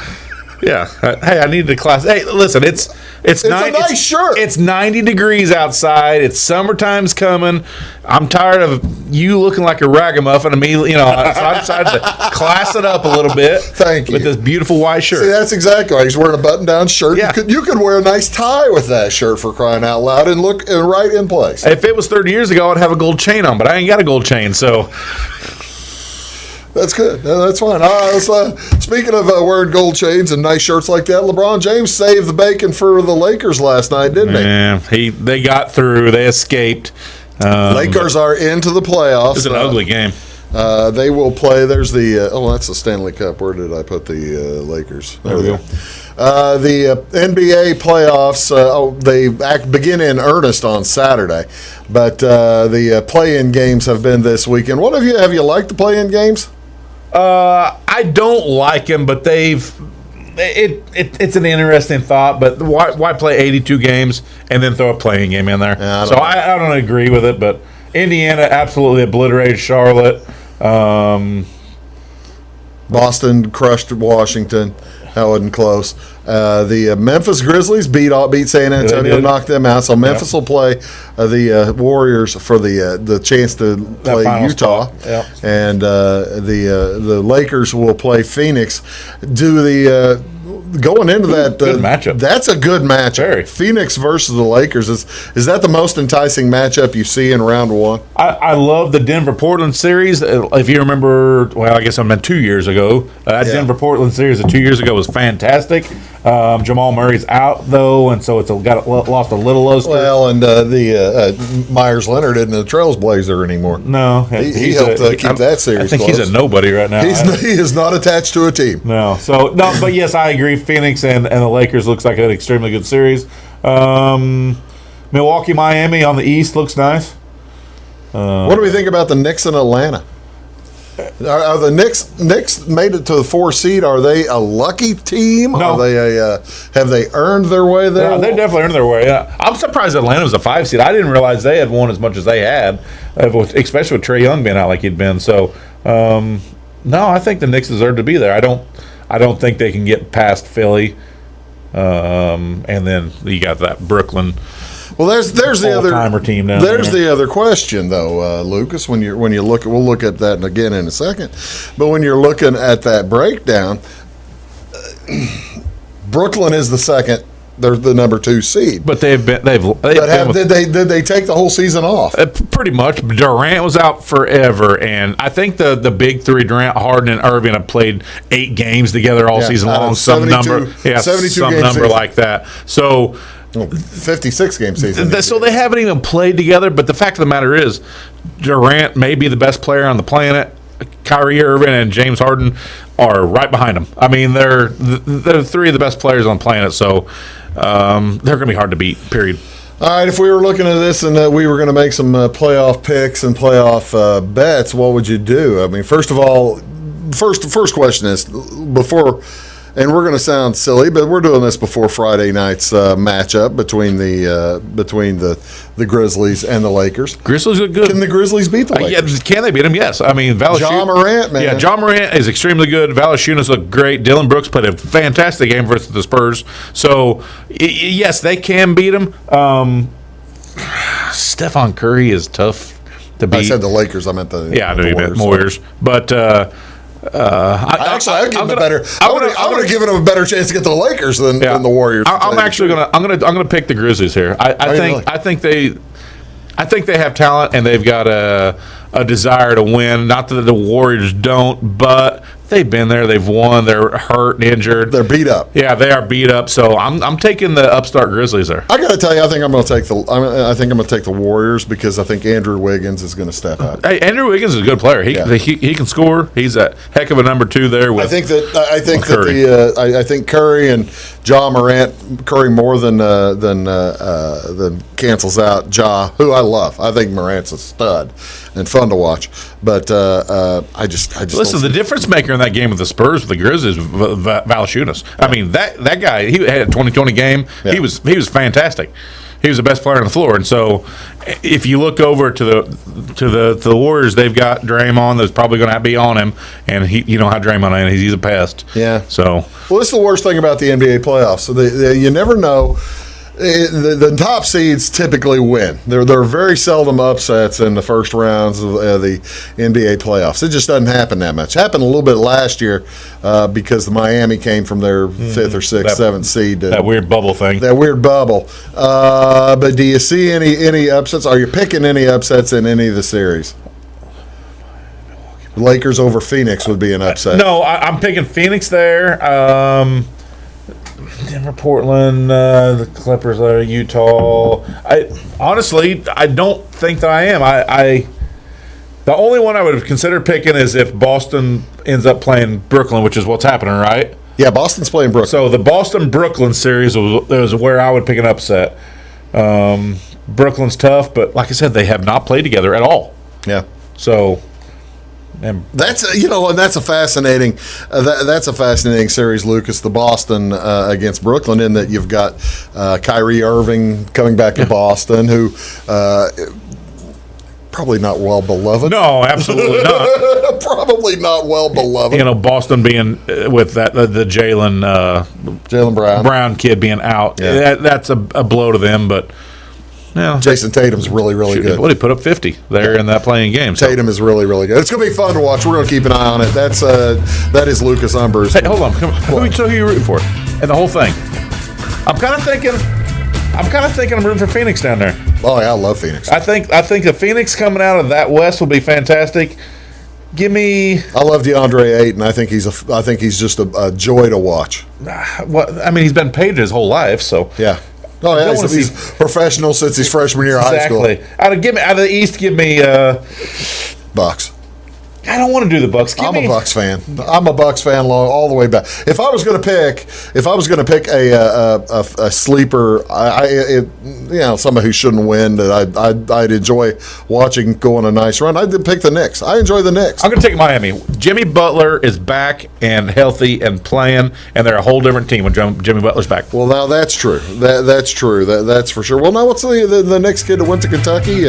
Yeah. Hey, I needed a class. Hey, listen, it's a nice shirt. It's 90 degrees outside. It's summertime's coming. I'm tired of you looking like a ragamuffin. So I decided to class it up a little bit. Thank you. With this beautiful white shirt. See, that's exactly right. He's wearing a button-down shirt. Yeah. You could wear a nice tie with that shirt, for crying out loud, and look right in place. If it was 30 years ago, I'd have a gold chain on, but I ain't got a gold chain, so. That's good. No, that's fine. Speaking of wearing gold chains and nice shirts like that, LeBron James saved the bacon for the Lakers last night, didn't he? Yeah, they got through. They escaped. Lakers are into the playoffs. It's an ugly game. They will play. There's that's the Stanley Cup. Where did I put the Lakers? There we go. The NBA playoffs, they begin in earnest on Saturday, but the play-in games have been this weekend. Have you liked the play-in games? I don't like them, but it's an interesting thought. But why play 82 games and then throw a playing game in there? Yeah, I don't agree with it. But Indiana absolutely obliterated Charlotte. Boston crushed Washington. That wasn't close. The Memphis Grizzlies beat San Antonio, knocked them out. So Memphis will play the Warriors for the chance to play Utah, and the Lakers will play Phoenix. Going into that good matchup. That's a good matchup. Very. Phoenix versus the Lakers is that the most enticing matchup you see in round one? I love the Denver-Portland series. If you remember, well, I guess I meant 2 years ago. That Denver-Portland series of 2 years ago was fantastic. Jamal Murray's out though, and so it's lost a little luster. Well, and the Myers Leonard isn't a Trailblazer anymore. No, he helped keep that series. I think close. he's a nobody right now. He is not attached to a team. No, but yes, I agree. Phoenix and the Lakers looks like an extremely good series. Milwaukee, Miami on the East looks nice. What do we think about the Knicks in Atlanta? Are the Knicks made it to the 4 seed? Are they a lucky team? No. Are they have they earned their way there? Yeah, they definitely earned their way. Yeah. I'm surprised Atlanta was a 5 seed. I didn't realize they had won as much as they had, especially with Trae Young being out like he'd been. So, no, I think the Knicks deserve to be there. I don't think they can get past Philly, and then you got that Brooklyn. Well, there's the other team down there's there. the other question though, Lucas. When you look, we'll look at that again in a second. But when you're looking at that breakdown, Brooklyn is the second. They're the number 2 seed. But did they take the whole season off? Pretty much. Durant was out forever, and I think the big three, Durant, Harden, and Irving, have played 8 games together all season long. Some 72 number like that. So. 56 game season. So they haven't even played together, but the fact of the matter is Durant may be the best player on the planet. Kyrie Irving and James Harden are right behind him. I mean, they're 3 of the best players on the planet, so they're going to be hard to beat, period. All right, if we were looking at this and we were going to make some playoff picks and playoff bets, what would you do? I mean, first of all, first question is, before and we're going to sound silly, but we're doing this before Friday night's matchup between the Grizzlies and the Lakers. Grizzlies are good. Can the Grizzlies beat the Lakers? Can they beat them? Yes. I mean, Ja Morant, man. Yeah, Ja Morant is extremely good. Valanciunas looked great. Dylan Brooks played a fantastic game versus the Spurs. So, yes, they can beat them. Stephon Curry is tough to beat. I said the Lakers. I meant the I knew you meant Warriors. But I'd give them a better. I'm going to give them a better chance to get to the Lakers than the Warriors. I'm gonna pick the Grizzlies here. I think they have talent and they've got a desire to win. Not that the Warriors don't, but they've been there. They've won. They're hurt and injured. They're beat up. Yeah, they are beat up. So I'm taking the upstart Grizzlies there. I got to tell you, I think I'm going to take the Warriors because I think Andrew Wiggins is going to step up. Hey, Andrew Wiggins is a good player. He can score. He's a heck of a number 2 there. I think Curry and Ja Morant, Curry more than cancels out Ja, who I love. I think Morant's a stud and fun to watch. But I just listen. The difference maker in that game with the Spurs with the Grizzlies was Valanciunas. I mean that guy. He had a 2020 game. Yeah. He was fantastic. He was the best player on the floor. And so, if you look over to the Warriors, they've got Draymond that's probably going to be on him, and you know how Draymond is. He's a pest. Yeah. So, well, this is the worst thing about the NBA playoffs. So you never know. The top seeds typically win. There are very seldom upsets in the first rounds of the NBA playoffs. It just doesn't happen that much. Happened a little bit last year because the Miami came from their 5th or 6th, 7th seed. That weird bubble thing. That weird bubble. But do you see any upsets? Are you picking any upsets in any of the series? Lakers over Phoenix would be an upset. No, I'm picking Phoenix there. Denver, Portland, the Clippers, Utah. Honestly, I don't think that I am. The only one I would have considered picking is if Boston ends up playing Brooklyn, which is what's happening, right? Yeah, Boston's playing Brooklyn. So the Boston-Brooklyn series was where I would pick an upset. Brooklyn's tough, but like I said, they have not played together at all. Yeah. So... And that's a fascinating series, Lucas. The Boston against Brooklyn, in that you've got Kyrie Irving coming back to Boston, who probably not well beloved. No, absolutely not. Probably not well beloved. You know, Boston being with the Jaylen Brown kid being out. Yeah. That's a blow to them, but. Yeah. Jason Tatum's really, really good. Well, he put up 50 there in that playing game. So. Tatum is really, really good. It's going to be fun to watch. We're going to keep an eye on it. That is Lucas Umbers. Hey, hold on. Who are you rooting for? And the whole thing. I'm kind of thinking I'm rooting for Phoenix down there. Oh, yeah, I love Phoenix. I think the Phoenix coming out of that West will be fantastic. Give me. I love DeAndre Ayton. I think he's just a joy to watch. Well, I mean, he's been paid his whole life, so yeah. Oh, yeah, he's professional since his freshman year of high school. Exactly. Out of the East, give me Bucks. I don't want to do the Bucks. I'm a Bucks fan. I'm a Bucks fan all the way back. If I was going to pick a sleeper, somebody who shouldn't win that I'd enjoy watching go on a nice run, I'd pick the Knicks. I enjoy the Knicks. I'm going to take Miami. Jimmy Butler is back and healthy and playing, and they're a whole different team when Jimmy Butler's back. Well, now that's true. That's true. That's for sure. Well, now what's the next kid that went to Kentucky?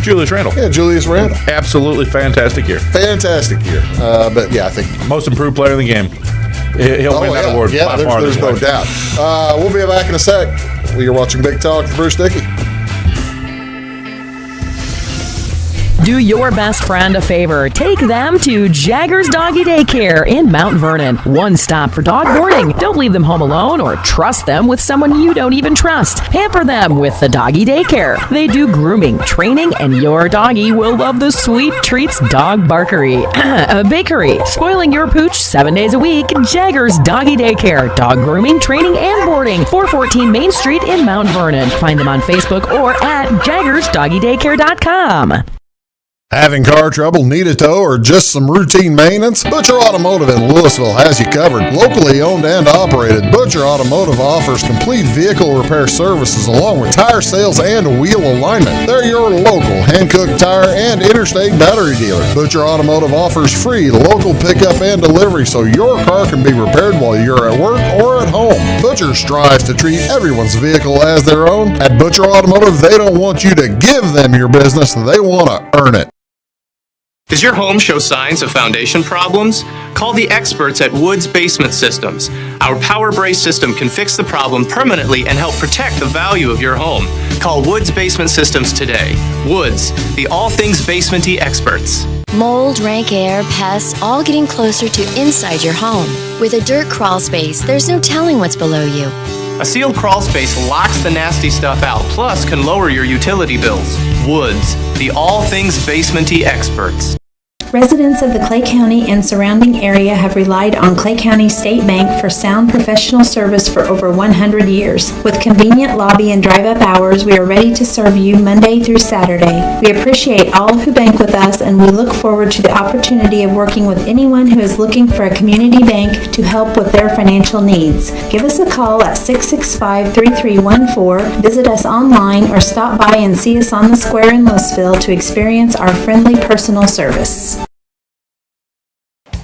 Julius Randle. Yeah, Julius Randle. Absolutely fantastic year. Fantastic year. But yeah, I think most improved player in the game. He'll win that award. Yeah, there's no doubt. We'll be back in a sec. You're watching Big Talk with Bruce Dickey. Do your best friend a favor. Take them to Jagger's Doggy Daycare in Mount Vernon. One stop for dog boarding. Don't leave them home alone or trust them with someone you don't even trust. Pamper them with the Doggy Daycare. They do grooming, training, and your doggy will love the sweet treats dog barkery. Bakery. Spoiling your pooch 7 days a week. Jagger's Doggy Daycare. Dog grooming, training, and boarding. 414 Main Street in Mount Vernon. Find them on Facebook or at jaggersdoggydaycare.com. Having car trouble, need a tow, or just some routine maintenance? Butcher Automotive in Louisville has you covered. Locally owned and operated, Butcher Automotive offers complete vehicle repair services along with tire sales and wheel alignment. They're your local hand-cooked tire and interstate battery dealer. Butcher Automotive offers free local pickup and delivery so your car can be repaired while you're at work or at home. Butcher strives to treat everyone's vehicle as their own. At Butcher Automotive, they don't want you to give them your business, they want to earn it. Does your home show signs of foundation problems? Call the experts at Woods Basement Systems. Our Power Brace system can fix the problem permanently and help protect the value of your home. Call Woods Basement Systems today. Woods, the all things basement-y experts. Mold, rank air, pests, all getting closer to inside your home. With a dirt crawl space, there's no telling what's below you. A sealed crawl space locks the nasty stuff out, plus can lower your utility bills. Woods, the all things basement-y experts. Residents of the Clay County and surrounding area have relied on Clay County State Bank for sound professional service for over 100 years. With convenient lobby and drive-up hours, we are ready to serve you Monday through Saturday. We appreciate all who bank with us, and we look forward to the opportunity of working with anyone who is looking for a community bank to help with their financial needs. Give us a call at 665-3314, visit us online, or stop by and see us on the square in Louisville to experience our friendly personal service.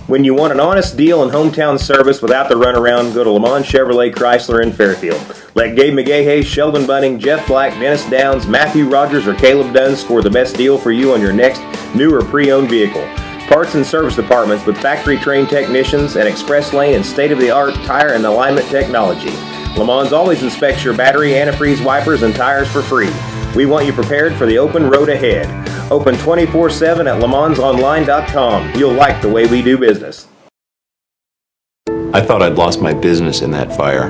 When you want an honest deal and hometown service without the runaround, go to Le Mans Chevrolet Chrysler in Fairfield. Let Gabe McGahey, Sheldon Bunning, Jeff Black, Dennis Downs, Matthew Rogers, or Caleb Dunn score the best deal for you on your next new or pre-owned vehicle. Parts and service departments with factory-trained technicians and express lane and state-of-the-art tire and alignment technology. Le Mans always inspects your battery, antifreeze, wipers, and tires for free. We want you prepared for the open road ahead. Open 24/7 at lemansonline.com. You'll like the way we do business. I thought I'd lost my business in that fire,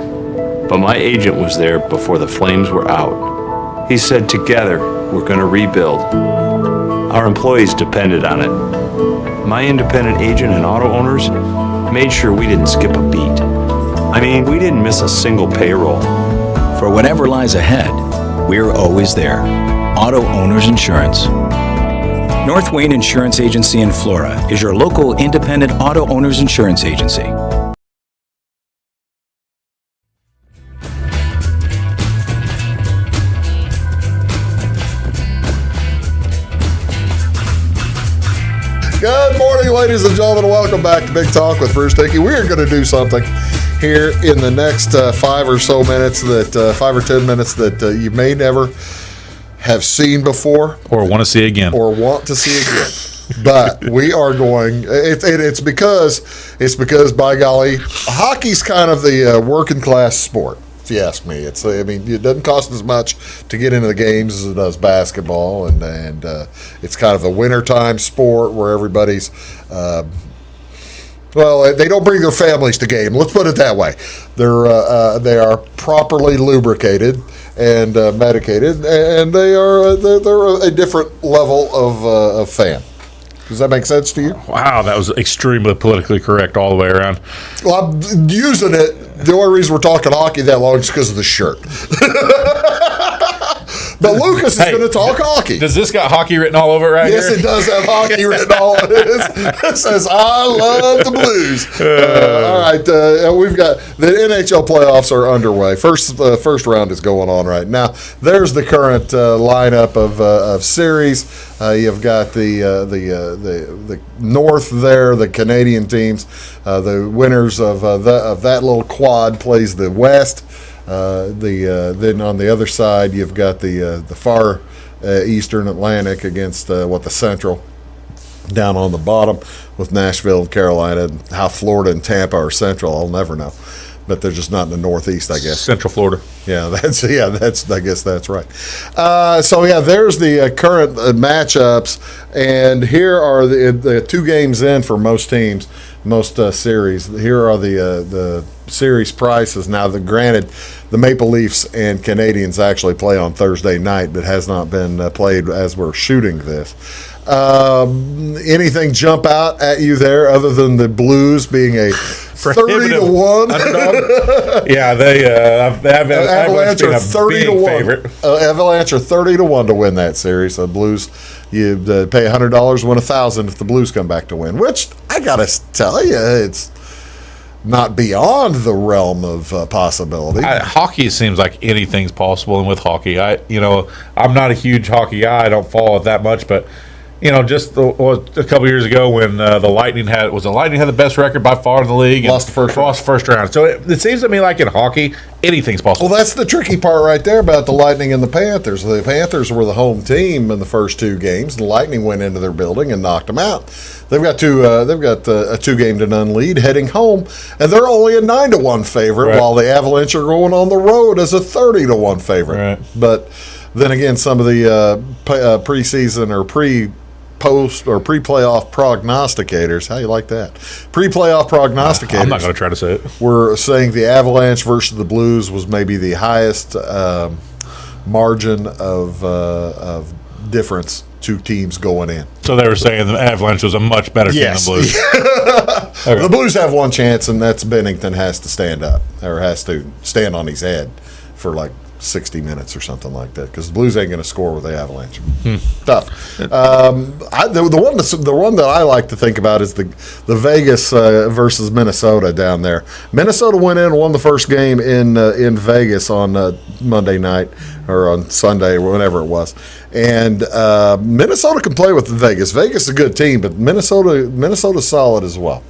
but my agent was there before the flames were out. He said, together, we're going to rebuild. Our employees depended on it. My independent agent and auto owners made sure we didn't skip a beat. I mean, we didn't miss a single payroll. For whatever lies ahead, we're always there. Auto Owners Insurance. North Wayne Insurance Agency in Flora is your local independent auto owners insurance agency. Good morning, ladies and gentlemen. Welcome back to Big Talk with Bruce Dickey. We are going to do something here in the next 5 or 10 minutes that you may never have seen before, or want to see again, But we are going. It's because by golly, hockey's kind of the working class sport. If you ask me, it doesn't cost as much to get into the games as it does basketball, and it's kind of a wintertime sport where everybody's. They don't bring their families to game. Let's put it that way. They are properly lubricated and medicated, and they're a different level of fan. Does that make sense to you? Wow, that was extremely politically correct all the way around. Well, I'm using it. The only reason we're talking hockey that long is because of the shirt. But Lucas is going to talk hockey. Does this got hockey written all over it right here? Yes, it does have hockey written all over it. It says, I love the Blues. All right, we've got the NHL playoffs are underway. First round is going on right now. There's the current lineup of series. You've got the North there, the Canadian teams. The winners of that little quad plays the West. Then on the other side, you've got the far Eastern Atlantic against the Central down on the bottom with Nashville and Carolina. How Florida and Tampa are Central, I'll never know. But they're just not in the Northeast, I guess. Central Florida. I guess that's right. There's the current matchups, and here are the 2 games in for most teams, most series. Here are the series prices. Now, granted, the Maple Leafs and Canadiens actually play on Thursday night, but has not been played as we're shooting this. Anything jump out at you there other than the Blues being a 30-1 underdog? Yeah, they have Avalanche are 30-1 favorite. Avalanche are 30-1 to win that series. The Blues, you pay $100, win $1,000 if the Blues come back to win. Which I gotta tell you, it's not beyond the realm of possibility. Hockey seems like anything's possible, and with hockey, I'm not a huge hockey guy. I don't follow it that much, but just a couple years ago when the Lightning had the best record by far in the league. And lost the first round. So it seems to me like in hockey, anything's possible. Well, that's the tricky part right there about the Lightning and the Panthers. The Panthers were the home team in the first two games. The Lightning went into their building and knocked them out. They've got a 2-game-to-none lead heading home, and they're only a 9-1 favorite, right, while the Avalanche are going on the road as a 30-1 favorite. Right. But then again, some of the preseason or post or pre-playoff prognosticators. How you like that? Pre-playoff prognosticators. I'm not going to try to say it. We're saying the Avalanche versus the Blues was maybe the highest margin of difference, two teams going in. So they were saying the Avalanche was a much better team than the Blues. Okay. The Blues have one chance, and that's Bennington has to stand up or has to stand on his head for like 60 minutes or something like that, because the Blues ain't going to score with the Avalanche. Tough. The one that I like to think about is the Vegas versus Minnesota down there. Minnesota went in and won the first game in Vegas on Monday night or on Sunday or whenever it was, and Minnesota can play with Vegas. Vegas is a good team, but Minnesota's solid as well.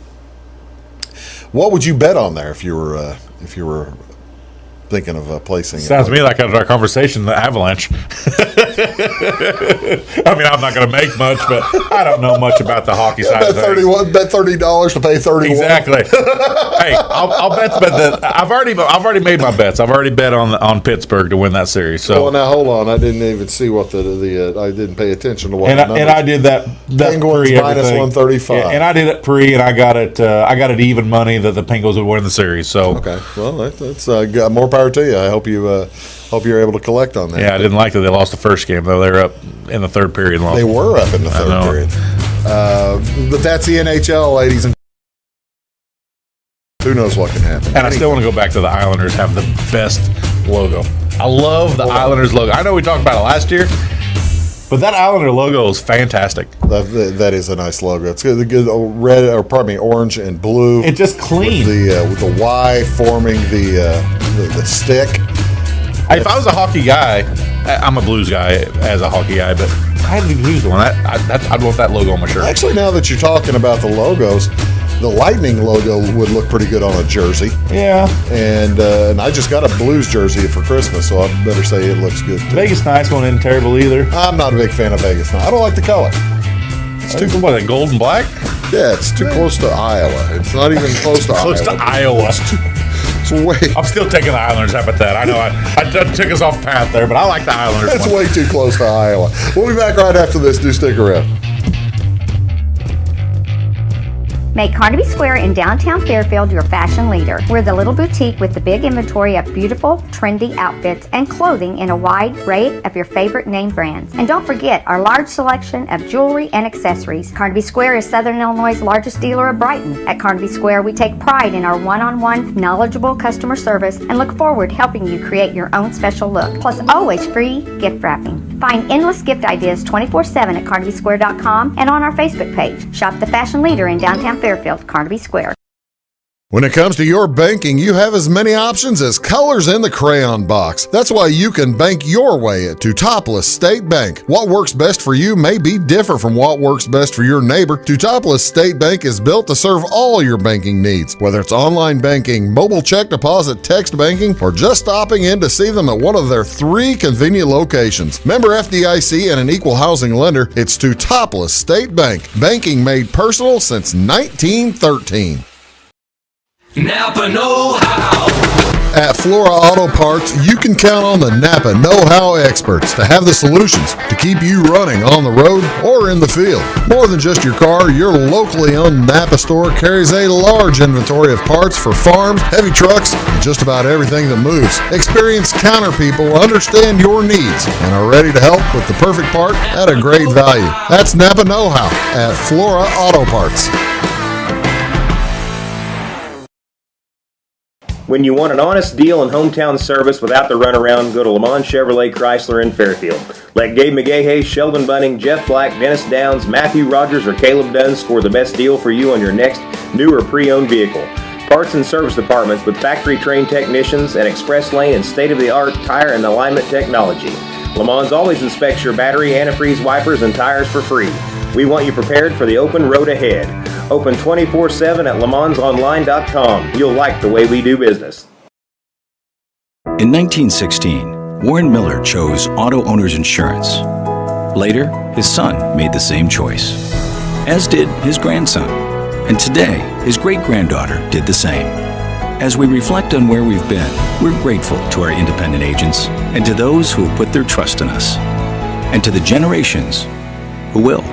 What would you bet on there if you were thinking of placing? Sounds to me like after our conversation, the Avalanche. I mean, I'm not going to make much, but I don't know much about the hockey side of things. Bet $30 to pay $31. Exactly. Hey, I'll bet that I've already made my bets. I've already bet on Pittsburgh to win that series. So well, now hold on, I didn't even see what the I didn't pay attention to what. And I did that Penguins minus 135. Yeah, and I did it pre, and I got it even money that the Penguins would win the series. So okay, well that's more power to you. I hope you're able to collect on that. Yeah, I didn't like that they lost the first game though. They were up in the third period. They were up in the third period. But that's the NHL, ladies and who knows what can happen. And I still want to go back to the Islanders have the best logo. I love the Islanders logo. I know we talked about it last year, but that Islander logo is fantastic. That is a nice logo. It's the good orange and blue. It's just clean. With the Y forming the stick. If I was a hockey guy, I'm a Blues guy as a hockey guy, but I had to be Blues one. I'd want that logo on my shirt. Actually, now that you're talking about the logos, the Lightning logo would look pretty good on a jersey. Yeah. And I just got a Blues jersey for Christmas, so I better say it looks good too. Vegas Nights one isn't terrible either. I'm not a big fan of Vegas Nights. I don't like the color. It's too what, that gold and black? Yeah, it's too close to Iowa. It's not even close to Iowa. Close to Iowa. It's way. I'm still taking the Islanders. How about that? I know I took us off path there, but I like the Islanders. It's way too close to Iowa. We'll be back right after this. Do stick around. Make Carnaby Square in downtown Fairfield your fashion leader. We're the little boutique with the big inventory of beautiful, trendy outfits and clothing in a wide array of your favorite name brands. And don't forget our large selection of jewelry and accessories. Carnaby Square is Southern Illinois' largest dealer of Brighton. At Carnaby Square, we take pride in our one-on-one, knowledgeable customer service and look forward to helping you create your own special look. Plus, always free gift wrapping. Find endless gift ideas 24/7 at CarnabySquare.com and on our Facebook page. Shop the fashion leader in downtown Fairfield, Carnaby Square. When it comes to your banking, you have as many options as colors in the crayon box. That's why you can bank your way at Teutopolis State Bank. What works best for you may be different from what works best for your neighbor. Teutopolis State Bank is built to serve all your banking needs, whether it's online banking, mobile check deposit, text banking, or just stopping in to see them at one of their 3 convenient locations. Member FDIC and an equal housing lender, it's Teutopolis State Bank. Banking made personal since 1913. Napa know-how. At Flora Auto Parts, you can count on the Napa know-how experts to have the solutions to keep you running on the road or in the field. More than just your car, your locally owned Napa store carries a large inventory of parts for farms, heavy trucks, and just about everything that moves. Experienced counter people understand your needs and are ready to help with the perfect part at a great value. That's Napa know-how at Flora Auto Parts. When you want an honest deal and hometown service without the runaround, go to Lamont Chevrolet Chrysler in Fairfield. Let Gabe McGahey, Sheldon Bunning, Jeff Black, Dennis Downs, Matthew Rogers, or Caleb Dunn score the best deal for you on your next new or pre-owned vehicle. Parts and service departments with factory-trained technicians and express lane and state-of-the-art tire and alignment technology. Lamont's always inspects your battery, antifreeze, wipers, and tires for free. We want you prepared for the open road ahead. Open 24/7 at LaMonsOnline.com. You'll like the way we do business. In 1916, Warren Miller chose Auto Owners Insurance. Later, his son made the same choice, as did his grandson. And today, his great-granddaughter did the same. As we reflect on where we've been, we're grateful to our independent agents and to those who have put their trust in us, and to the generations who will.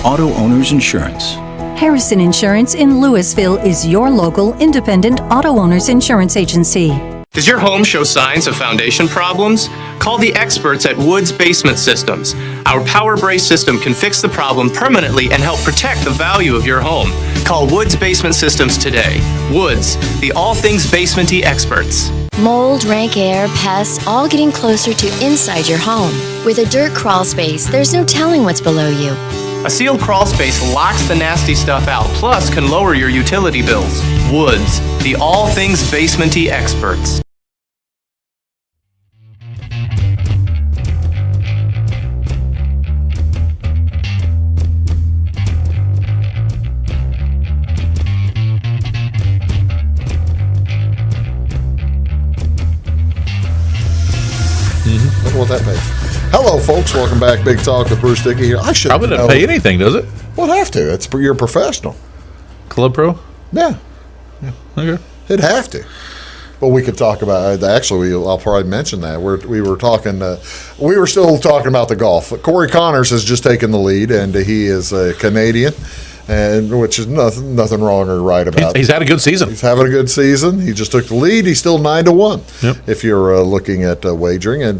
Auto Owners Insurance. Harrison Insurance in Louisville is your local independent auto owners insurance agency. Does your home show signs of foundation problems? Call the experts at Woods Basement Systems. Our power brace system can fix the problem permanently and help protect the value of your home. Call Woods Basement Systems today. Woods, the all things basement-y experts. Mold, rank air, pests, all getting closer to inside your home. With a dirt crawl space, there's no telling what's below you. A sealed crawl space locks the nasty stuff out, plus can lower your utility bills. Woods, the all things basement-y experts. Wonder what that pays. Hello, folks. Welcome back. Big Talk with Bruce Dickey here. I should Probably doesn't pay anything, does it? Well, it'd have to. It's you're a professional. Club Pro? Yeah. Okay. It'd have to. Well, we could talk about. Actually, I'll probably mention that we were talking. We were still talking about the golf. Corey Connors has just taken the lead, and he is a Canadian. And which is nothing wrong or right about. He's had a good season. He's having a good season. He just took the lead. He's still 9-1. Yep. If you're looking at wagering, and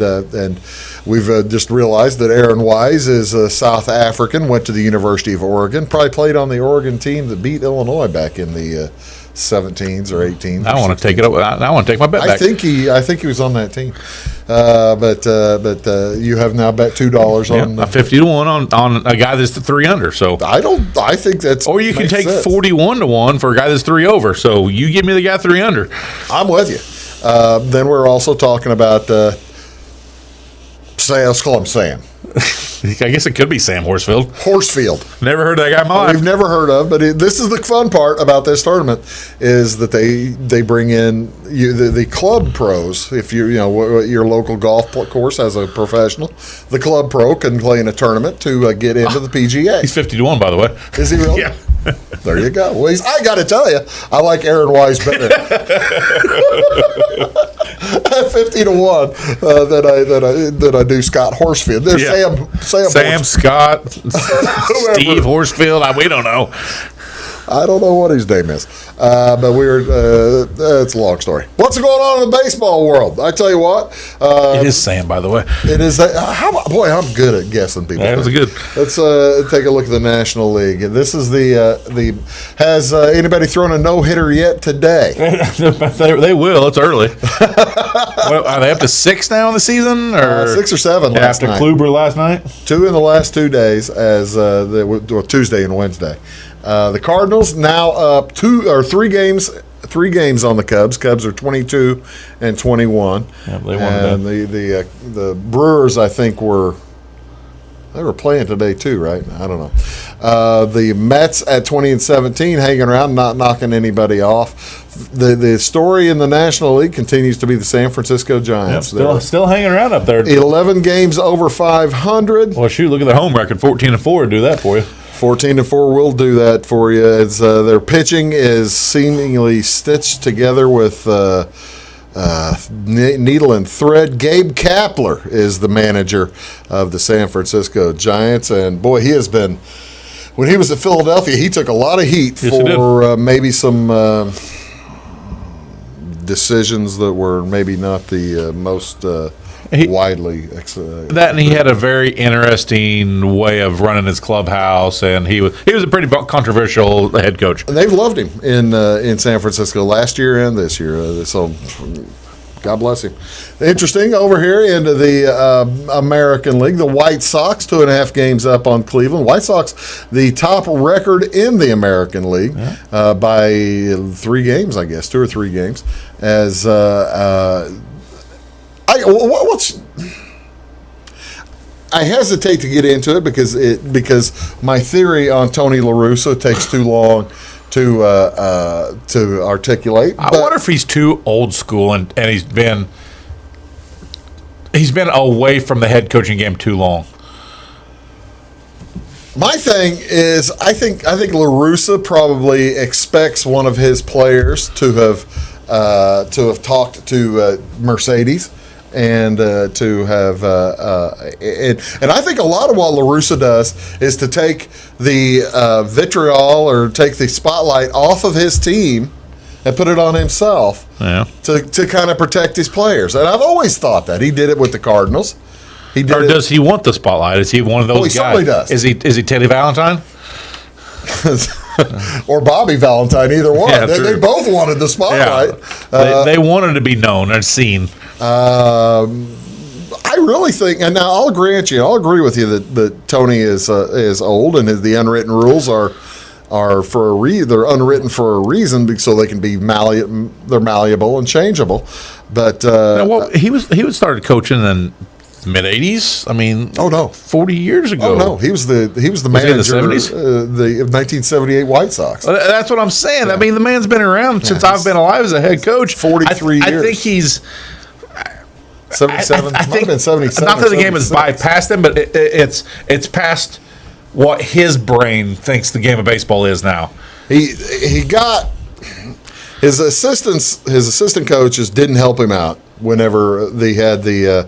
we've just realized that Aaron Wise is South African. Went to the University of Oregon. Probably played on the Oregon team that beat Illinois back in the 17s or 18s. I want to take it up. I want to take my bet back. I think he was on that team. But you have now bet $2 on a 50-1 on a guy that's 3 under. So I think that's. Or you can take 41-1 for a guy that's 3 over. So you give me the guy 3 under. I'm with you. Then we're also talking about. Let's call him Sam. I guess it could be Sam Horsfield. Never heard of that guy in my life. We've never heard of, but this is the fun part about this tournament is that they bring in the club pros. If your local golf course has a professional, the club pro can play in a tournament to get into the PGA. He's 50-1, by the way. Is he really? Yeah. There you go. Well, I got to tell you, I like Aaron Wise better. 50-1 that I do Scott Horsfield. There's Sam Scott, Steve Horsfield. We don't know. I don't know what his name is, but it's a long story. What's going on in the baseball world? I tell you what, it is Sam, by the way. It is. Boy, I'm good at guessing people. That was good. Let's take a look at the National League. This is has anybody thrown a no-hitter yet today? They will. It's early. Are they up to 6 now in the season, or 6 or 7 after Kluber last night? 2 in the last 2 days, as Tuesday and Wednesday. The Cardinals now up 3 games on the Cubs. Cubs are 22-21. Yeah, they won and the Brewers, I think, were playing today too, right? I don't know. The Mets at 20-17, hanging around, not knocking anybody off. The story in the National League continues to be the San Francisco Giants. Yep, still hanging around up there. 11 games over 500. Well, shoot, look at their home record, 14-4. Do that for you. 14-4 will do that for you. As their pitching is seemingly stitched together with needle and thread. Gabe Kapler is the manager of the San Francisco Giants, and boy, he has been. When he was at Philadelphia, he took a lot of heat for maybe some decisions that were maybe not the most widely. That, and he had a very interesting way of running his clubhouse, and he was a pretty controversial head coach. And they've loved him in San Francisco last year and this year. So God bless him. Interesting, over here into the American League, the White Sox, 2.5 games up on Cleveland. White Sox, the top record in the American League by 3 games, I guess, 2 or 3 games. As I hesitate to get into it because my theory on Tony La Russa takes too long to articulate. I wonder if he's too old school and he's been away from the head coaching game too long. My thing is, I think La Russa probably expects one of his players to have talked to Mercedes. And to have, and I think a lot of what La Russa does is to take the vitriol or take the spotlight off of his team and put it on himself to kind of protect his players. And I've always thought that he did it with the Cardinals. Does he want the spotlight? Is he one of those guys? He certainly does. Is he Teddy Valentine? Or Bobby Valentine, either one. Yeah, they both wanted the spotlight. Yeah. They wanted to be known and seen. I really think, and now I'll grant you, I'll agree with you that Tony is old, and the unwritten rules are for they're unwritten for a reason, so they can be they're malleable and changeable. But he was started coaching in mid '80s. I mean, 40 years ago. Oh no, he was the manager in the 70s? The 1978 White Sox. That's what I'm saying. Yeah. I mean, the man's been around since I've been alive as a head coach. 43 years. I think he's 77. I think 77. Not that the game has bypassed him, but it's past what his brain thinks the game of baseball is now. He got his assistant coaches didn't help him out whenever they had the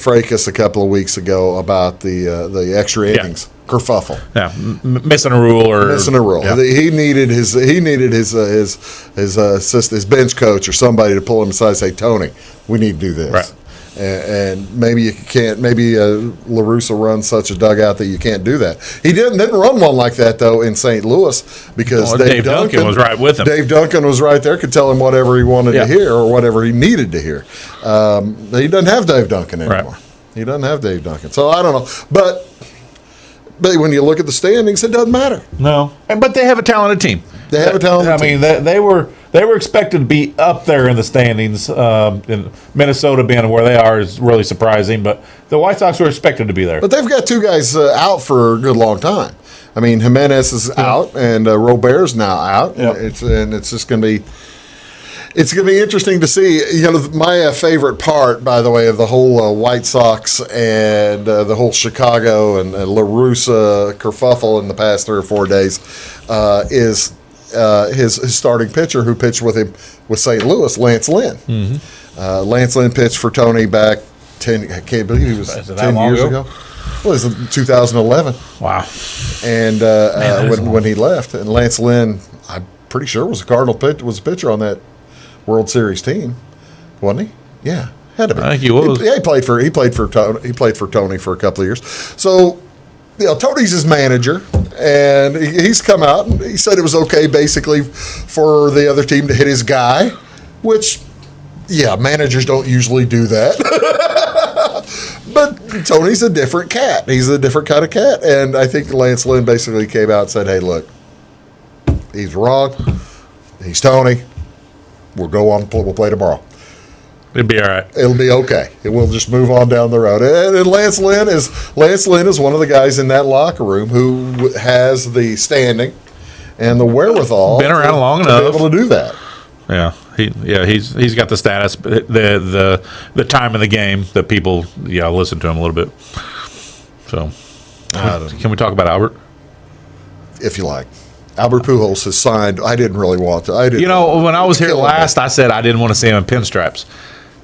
fracas a couple of weeks ago about the extra innings kerfuffle. Yeah, missing a rule. Yeah. He needed his bench coach or somebody to pull him aside and say, Tony, we need to do this. Right. And maybe you can't. Maybe La Russa runs such a dugout that you can't do that. He didn't run one like that though in St. Louis because Dave Duncan was right with him. Dave Duncan was right there, could tell him whatever he wanted to hear or whatever he needed to hear. He doesn't have Dave Duncan anymore. Right. He doesn't have Dave Duncan. So I don't know, but when you look at the standings, it doesn't matter. No, but they have a talented team. They have a talented team. I mean, they were expected to be up there in the standings. In Minnesota being where they are is really surprising, but the White Sox were expected to be there. But they've got 2 guys out for a good long time. I mean, Jimenez is out, and Robert's now out. Yep. It's just going to be. It's going to be interesting to see. You know, my favorite part, by the way, of the whole White Sox and the whole Chicago and La Russa kerfuffle in the past 3 or 4 days is his starting pitcher who pitched with him with St. Louis, Lance Lynn. Mm-hmm. Lance Lynn pitched for Tony back 10. I can't believe he was 10 years ago. Well, it was 2011. Wow. And when he left, and Lance Lynn, I'm pretty sure was a pitcher on that World Series team, wasn't he? Yeah, had to be. I think he was. He played for Tony for a couple of years. So, you know, Tony's his manager, and he's come out and he said it was okay, basically, for the other team to hit his guy, which, yeah, managers don't usually do that. But Tony's a different cat. He's a different kind of cat, and I think Lance Lynn basically came out and said, "Hey, look, he's wrong. He's Tony. We'll play tomorrow. It'll be all right. It'll be okay. We'll just move on down the road." And Lance Lynn is one of the guys in that locker room who has the standing and the wherewithal. Been around long enough to be able to do that. Yeah, he's got the status, the time in the game that people listen to him a little bit. So, can we talk about Albert? if you like. Albert Pujols has signed. I didn't really want to. When I was here last, I said I didn't want to see him in pinstripes.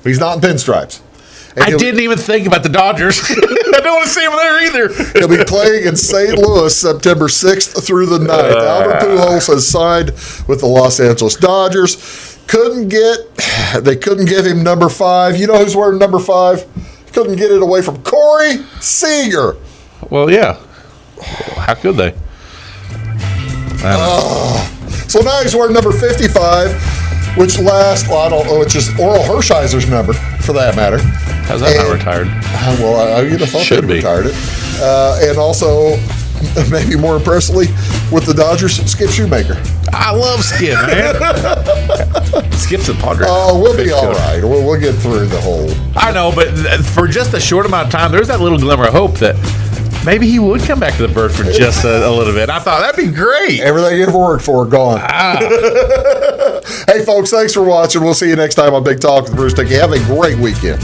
He's not in pinstripes. And I didn't even think about the Dodgers. I don't want to see him there either. He'll be playing in St. Louis September 6th through the 9th. Albert Pujols has signed with the Los Angeles Dodgers. They couldn't give him number 5. You know who's wearing number 5? Couldn't get it away from Corey Seager. Well, yeah. How could they? So now he's wearing number 55, which which is Oral Hershiser's number, for that matter. How's that not retired? Well, you'd have thought they'd retired it. And also, maybe more impressively, with the Dodgers, Skip Shoemaker. I love Skip, man. Skip's a Padre. Oh, we'll be all right. We'll get through the whole. I know, but for just a short amount of time, there's that little glimmer of hope that maybe he would come back to the bird for just a little bit. I thought that'd be great. Everything you've worked for, gone. Hey, folks, thanks for watching. We'll see you next time on Big Talk with Bruce Dickey. Have a great weekend.